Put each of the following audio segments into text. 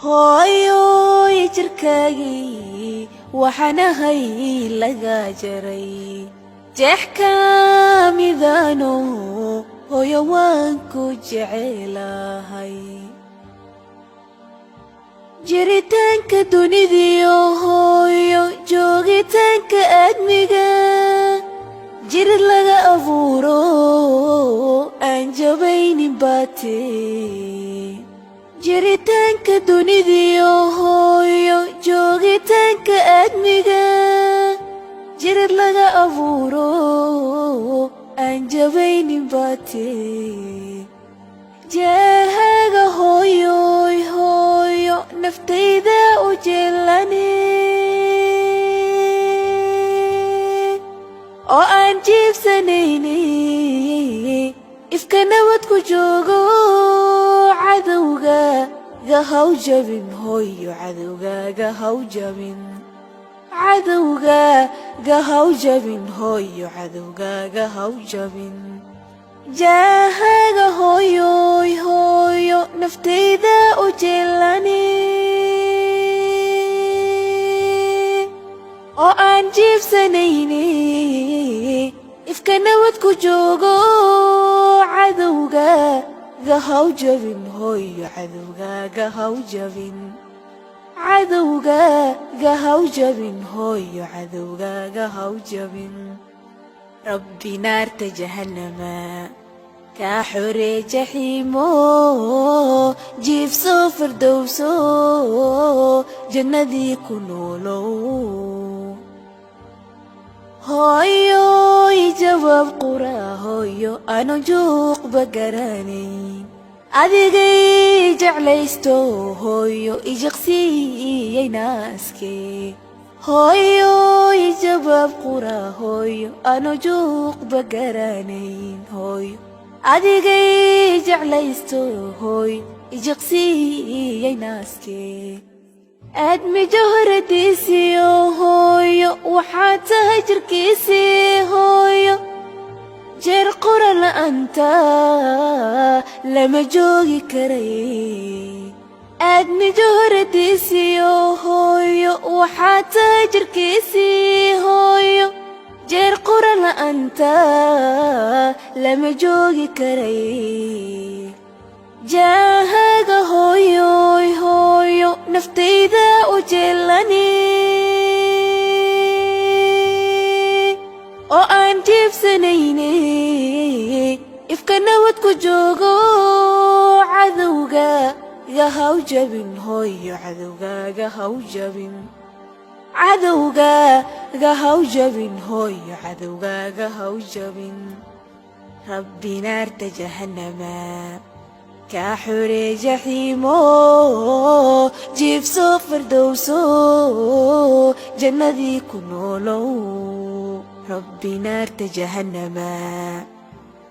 hooyoy jirkaagii waxaanahay laga jaray jeex ka midaano hooyo waan ku jecelahay jiritaanka dunidiyo hooyo joogitaanka aadmiga jirid laga abuuro aan jabaynin baate jiritaanka dunidiyo hooyo joogitaanka aadmiga jirid laga abuuro aan jabaynin baate jaahaga hooyoy hooyo naftayda u jeelane oo aan jiibsanayne ifka nabad ku joogo cadowgaaga haw jabin hooyo cadowgaaga haw jabin cadowgaaga haw jabin hooyo cadowgaaga haw jabin jaahaga hooyoy hooyo naftayda u jeelane oo aan jiibsanayne ifka nabad ku joogo cadowgaaga haw jabin hooyo cadowgaaga haw jabin cadowgaaga haw jabin hooyo cadowgaaga haw jabin rabbi naarta jahannama kaa xoree jaxiimo jiifso firdowso jannadii ku noolow hooyoy jawaab qura hooyo aanu juuqba garanayn adigay jeclaysto hooyo ijiqsiiyey naaske hooyoy jawaab qura hooyo aanu juuqba garanayn hooyo adigay jeclaysto hooyo ijiqsiiyey naaske aadmi jawharadiisiyo hooyo waxaad tahay jirkiisii hooyo jeer qura la'aanta lama joogi karay aadmi jawharadiisiyo hooyo waxaad tahay jirkiisii hooyo jeer qura la'aanta lama joogi karay jaahaga hooyoy hooyo naftayda u jeelane oo aan jiibsanayne ifka nabad ku joogo cadowgaaga haw jabin hooyo cadowgaaga haw jabin cadowgaaga haw jabin hooyo cadowgaaga haw jabin rabbi naarta jahannama kaa xoree jaxiimo jiifso firdowso jannadii ku noolow rabbi naarta jahannama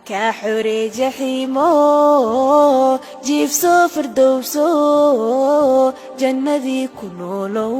kaa xoree jaxiimo jiifso firdowso jannadii ku noolow